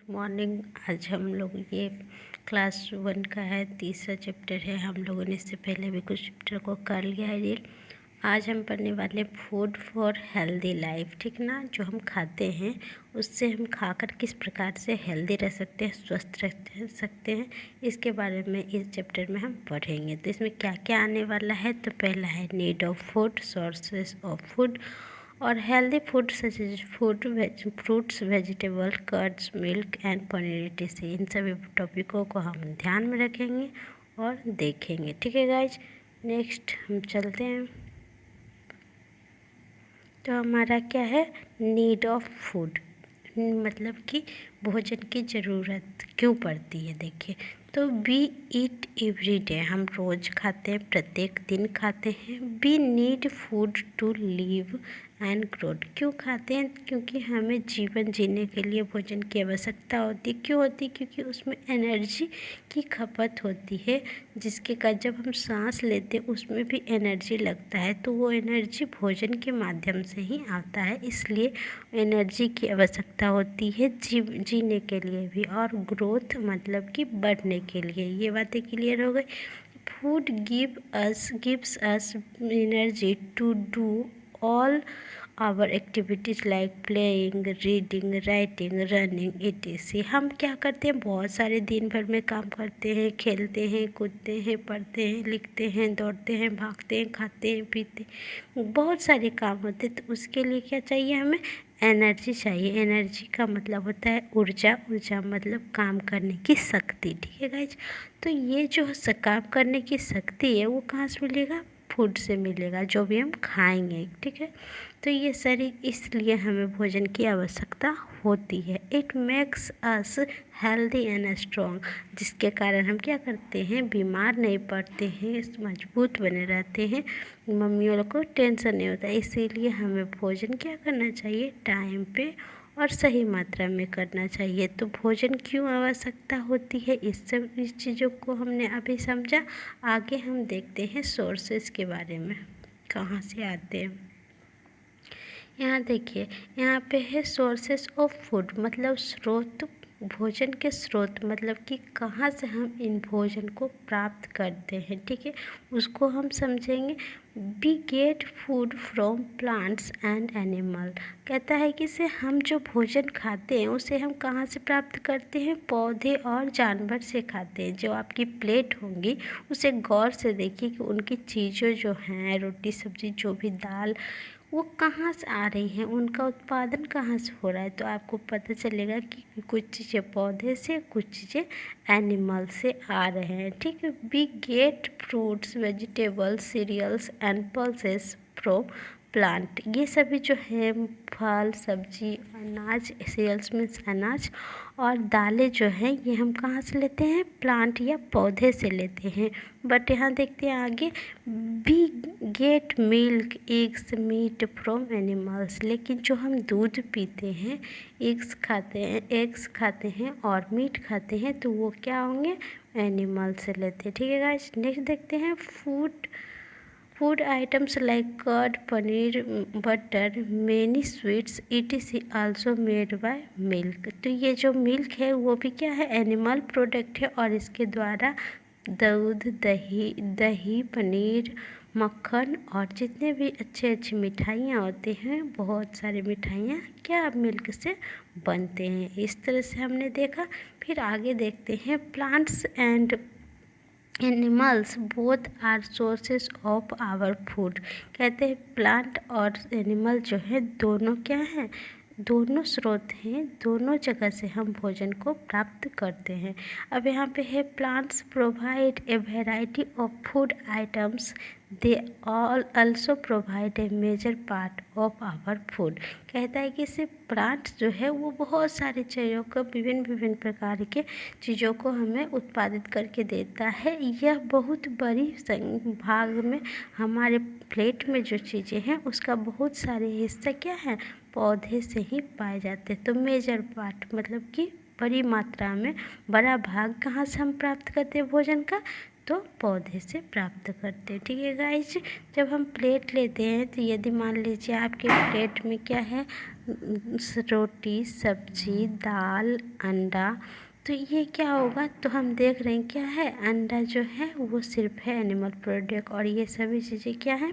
Morning. आज हम लोग ये क्लास 1 का है, तीसरा चैप्टर है। हम लोगों ने इससे पहले भी कुछ चैप्टर को कर लिया है ये। आज हम पढ़ने वाले फूड फॉर हेल्दी लाइफ, ठीक ना। जो हम खाते हैं उससे हम खाकर किस प्रकार से हेल्दी रह सकते हैं, स्वस्थ रह सकते हैं, इसके बारे में इस चैप्टर में हम पढ़ेंगे। तो इसमें क्या क्या आने वाला है, तो पहला है need of food, sources of food और healthy food such as fruits, vegetable, curds, milk and paneer etc। इन सभी टॉपिकों को हम ध्यान में रखेंगे और देखेंगे, ठीक है गाइज। नेक्स्ट हम चलते हैं। तो हमारा क्या है, नीड ऑफ फूड, मतलब कि भोजन की ज़रूरत क्यों पड़ती है। देखिए, तो वी ईट एवरी डे, हम रोज़ खाते हैं, प्रत्येक दिन खाते हैं। We need food to live and grow, क्यों खाते हैं, क्योंकि हमें जीवन जीने के लिए भोजन की आवश्यकता होती है। क्यों होती है, क्योंकि उसमें एनर्जी की खपत होती है, जिसके कारण जब हम सांस लेते हैं उसमें भी एनर्जी लगता है, तो वो एनर्जी भोजन के माध्यम से ही आता है। इसलिए एनर्जी की आवश्यकता होती है जीने के लिए भी, और ग्रोथ मतलब कि बढ़ने के लिए। ये बातें क्लियर हो गई। Food gives us energy to do all our activities like playing, reading, writing, running etc। हम क्या करते हैं, बहुत सारे दिन भर में काम करते हैं, खेलते हैं, कूदते हैं, पढ़ते हैं, लिखते हैं, दौड़ते हैं, भागते हैं, खाते हैं, पीते हैं, बहुत सारे काम होते हैं। तो उसके लिए क्या चाहिए, हमें एनर्जी चाहिए। एनर्जी का मतलब होता है ऊर्जा, ऊर्जा मतलब काम करने की शक्ति, ठीक है गाइज। तो ये जो काम करने की शक्ति है वो कहाँ से मिलेगा, फूड से मिलेगा, जो भी हम खाएंगे, ठीक है। तो ये शरीर, इसलिए हमें भोजन की आवश्यकता होती है। It makes us healthy and strong, जिसके कारण हम क्या करते हैं, बीमार नहीं पड़ते हैं, मजबूत बने रहते हैं, मम्मियों को टेंशन नहीं होता। इसीलिए हमें भोजन क्या करना चाहिए, टाइम पे और सही मात्रा में करना चाहिए। तो भोजन क्यों आवश्यकता होती है, इस चीज़ों को हमने अभी समझा। आगे हम देखते हैं सोर्सेस के बारे में, कहाँ से आते हैं। यहाँ देखिए, यहाँ पे है सोर्सेस ऑफ फूड, मतलब स्रोत, भोजन के स्रोत, मतलब कि कहाँ से हम इन भोजन को प्राप्त करते हैं, ठीक है। उसको हम समझेंगे। We get food from plants and animal, कहता है कि से हम जो भोजन खाते हैं उसे हम कहाँ से प्राप्त करते हैं, पौधे और जानवर से खाते हैं। जो आपकी प्लेट होंगी उसे गौर से देखिए कि उनकी चीज़ें जो हैं, रोटी सब्ज़ी जो भी, दाल, वो कहाँ से आ रही हैं, उनका उत्पादन कहाँ से हो रहा है। तो आपको पता चलेगा कि कुछ चीज़ें पौधे से, कुछ चीज़ें एनिमल से आ रहे हैं, ठीक है। We get fruits, vegetables, cereals and pulses from plant, ये सभी जो है फल, सब्जी, अनाज, सीरियल्स मीन्स अनाज, और दालें जो हैं ये हम कहाँ से लेते हैं, प्लांट या पौधे से लेते हैं। बट यहाँ देखते हैं आगे, we get milk, eggs, meat from animals, लेकिन जो हम दूध पीते हैं, एग्स खाते हैं और मीट खाते हैं, तो वो क्या होंगे, एनिमल से लेते हैं, ठीक है गाइस। नेक्स्ट देखते हैं food items like curd, paneer, butter, many sweets etc also made by milk. तो ये जो मिल्क है वो भी क्या है, एनिमल प्रोडक्ट है, और इसके द्वारा दूध, दही, पनीर, मक्खन और जितने भी अच्छी मिठाइयाँ होती हैं, बहुत सारी मिठाइयाँ क्या मिल्क से बनते हैं। इस तरह से हमने देखा। फिर आगे देखते हैं, plants and animals both are sources of our food, कहते हैं प्लांट और एनिमल जो है दोनों क्या हैं, दोनों स्रोत हैं, दोनों जगह से हम भोजन को प्राप्त करते हैं। अब यहाँ पे है, plants provide a variety of food items, they all also provide a major part of our food, कहता है कि सिर्फ प्लांट्स जो है वो बहुत सारे चीज़ों को, विभिन्न प्रकार के चीज़ों को हमें उत्पादित करके देता है। यह बहुत बड़ी भाग में हमारे प्लेट में जो चीज़ें हैं उसका बहुत सारे हिस्सा क्या है, पौधे से ही पाए जाते हैं। तो मेजर पार्ट मतलब कि बड़ी मात्रा में, बड़ा भाग कहाँ से हम प्राप्त करते हैं भोजन का, तो पौधे से प्राप्त करते हैं, ठीक है गाइस। जब हम प्लेट लेते हैं तो यदि मान लीजिए आपके प्लेट में क्या है, रोटी, सब्जी, दाल, अंडा। तो ये क्या होगा, तो हम देख रहे हैं क्या है, अंडा जो है वो सिर्फ है एनिमल प्रोडक्ट और ये सभी चीज़ें क्या है,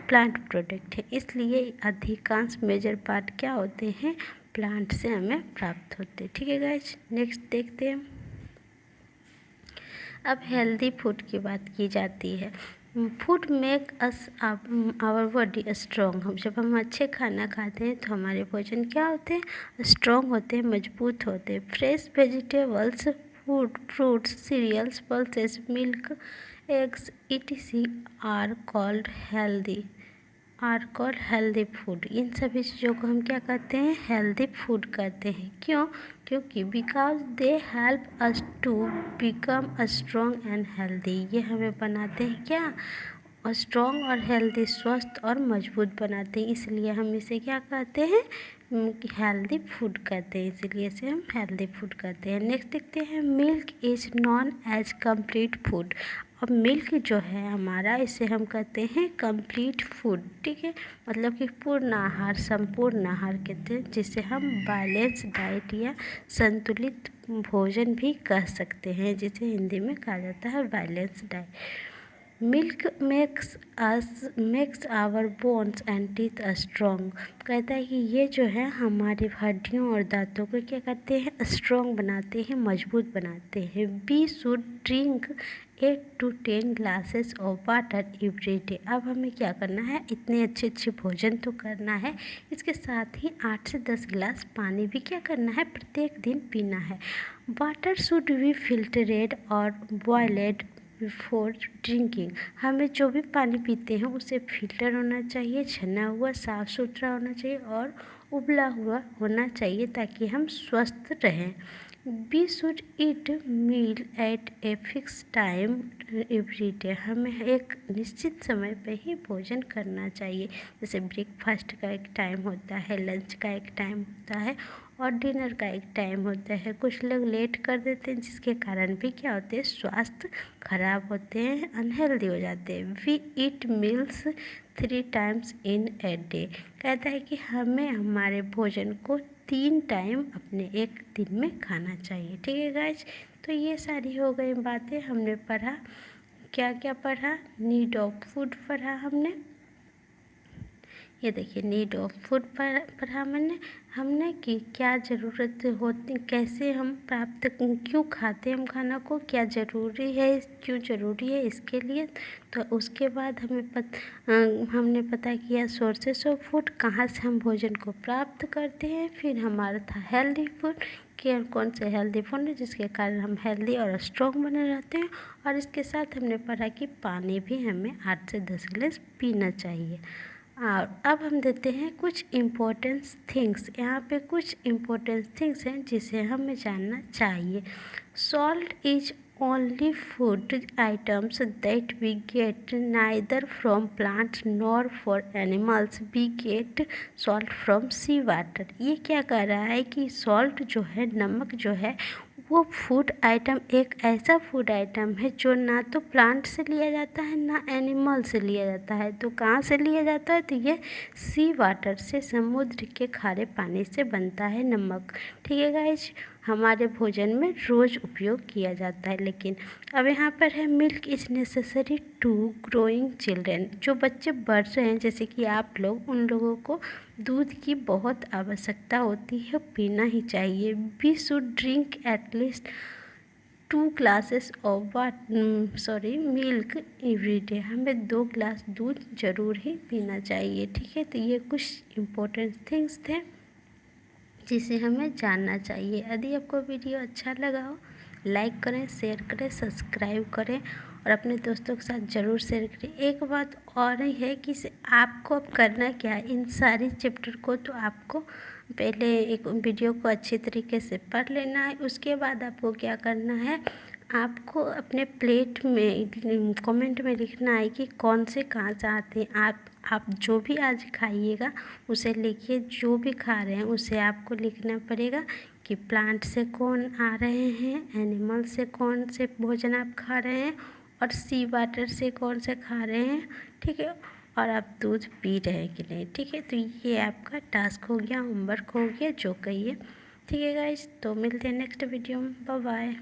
प्लांट प्रोडक्ट है। इसलिए अधिकांश मेजर पार्ट क्या होते हैं, प्लांट से हमें प्राप्त होते हैं। ठीक है गाइज, नेक्स्ट देखते हैं। अब हेल्दी फूड की बात की जाती है। Food make us our body strong. जब हम अच्छे खाना खाते हैं तो हमारे भोजन क्या होते हैं, स्ट्रॉन्ग होते हैं, मजबूत होते हैं। Fresh vegetables, fruits, cereals, pulses, milk, eggs etc are called healthy food. इन सभी चीज़ों को हम क्या कहते हैं, हेल्दी फूड कहते हैं। क्यों? क्योंकि because they help us to become strong and healthy. ये हमें बनाते हैं क्या, स्ट्रॉन्ग और हेल्दी, स्वस्थ और मजबूत बनाते हैं। इसलिए हम इसे क्या कहते हैं, हेल्दी फूड कहते हैं। इसलिए इसे हम हेल्दी फूड कहते हैं। नेक्स्ट देखते हैं, milk is known as complete food. अब मिल्क जो है हमारा, इसे हम कहते हैं कंप्लीट फूड। ठीक है, मतलब कि पूर्ण आहार, संपूर्ण आहार कहते हैं, जिसे हम बैलेंस डाइट या संतुलित भोजन भी कह सकते हैं, जिसे हिंदी में कहा जाता है balance diet. Milk makes our bones and teeth strong. कहता है कि ये जो है हमारी हड्डियों और दांतों को क्या करते हैं, स्ट्रॉन्ग बनाते हैं, मजबूत बनाते हैं। We should drink 8 to 10 glasses of water every day. अब हमें क्या करना है, इतने अच्छे अच्छे भोजन तो करना है, इसके साथ ही 8 से 10 गिलास पानी भी क्या करना है, प्रत्येक दिन पीना है। वाटर शुड बी फिल्टरेड और बॉयलेड बिफोर ड्रिंकिंग। हमें जो भी पानी पीते हैं उसे फिल्टर होना चाहिए, छना हुआ, साफ़ सुथरा होना चाहिए और उबला हुआ होना चाहिए, ताकि हम स्वस्थ रहें। We should eat meal at a fix time every day. हमें एक निश्चित समय पे ही भोजन करना चाहिए। जैसे ब्रेकफास्ट का एक टाइम होता है, लंच का एक टाइम होता है और डिनर का एक टाइम होता है। कुछ लोग लेट कर देते हैं, जिसके कारण भी क्या होते हैं, स्वास्थ्य खराब होते हैं, अनहेल्दी हो जाते हैं। We eat meals 3 times in a day. कहता है कि हमें हमारे भोजन को 3 टाइम अपने एक दिन में खाना चाहिए। ठीक है गाइज, तो ये सारी हो गई बातें हमने पढ़ा। क्या क्या पढ़ा, नीड ऑफ फूड पढ़ा हमने। ये देखिए, नीड ऑफ फूड पढ़ा हमने कि क्या ज़रूरत होती, कैसे हम प्राप्त, क्यों खाते हैं हम खाना को, क्या ज़रूरी है, क्यों ज़रूरी है इसके लिए। तो उसके बाद हमने पता किया सोर्सेस ऑफ फूड, कहाँ से हम भोजन को प्राप्त करते हैं। फिर हमारा था हेल्दी फूड, कि कौन से हेल्दी फूड है जिसके कारण हम हेल्दी और स्ट्रॉन्ग बने रहते हैं। और इसके साथ हमने पढ़ा कि पानी भी हमें 8 से 10 गिलास पीना चाहिए। और अब हम देते हैं कुछ इम्पोर्टेंस थिंग्स। यहाँ पे कुछ इम्पोर्टेंस थिंग्स हैं जिसे हमें जानना चाहिए। Salt is only food items that we get neither from plants nor for animals. We get salt from sea water. ये क्या कह रहा है कि सॉल्ट जो है, नमक जो है, वो फूड आइटम एक ऐसा फूड आइटम है जो ना तो प्लांट से लिया जाता है ना एनिमल से लिया जाता है। तो कहाँ से लिया जाता है, तो ये सी वाटर से, समुद्र के खारे पानी से बनता है नमक। ठीक है गाइज, हमारे भोजन में रोज़ उपयोग किया जाता है। लेकिन अब यहाँ पर है, milk is necessary to growing children. जो बच्चे बढ़ रहे हैं, जैसे कि आप लोग, उन लोगों को दूध की बहुत आवश्यकता होती है, पीना ही चाहिए। We should drink at least 2 glasses of milk every day. हमें 2 ग्लास दूध ज़रूर ही पीना चाहिए। ठीक है, तो ये कुछ इम्पोर्टेंट थिंग्स थे जिसे हमें जानना चाहिए। यदि आपको वीडियो अच्छा लगा हो, लाइक करें, शेयर करें, सब्सक्राइब करें और अपने दोस्तों के साथ ज़रूर शेयर करें। एक बात और ही है कि आपको अब करना क्या है, इन सारी चैप्टर को तो आपको पहले एक वीडियो को अच्छी तरीके से पढ़ लेना है। उसके बाद आपको क्या करना है, आपको अपने प्लेट में कमेंट में लिखना है कि कौन से कहाँ से आते हैं। आप जो भी आज खाइएगा उसे लिखिए, जो भी खा रहे हैं उसे आपको लिखना पड़ेगा कि प्लांट से कौन आ रहे हैं, एनिमल से कौन से भोजन आप खा रहे हैं और सी वाटर से कौन से खा रहे हैं। ठीक है, और आप दूध पी रहे हैं कि नहीं। ठीक है, तो ये आपका टास्क हो गया, होमवर्क हो गया, जो कहिए। ठीक है गाइस, तो मिलते हैं नेक्स्ट वीडियो में। Bye bye.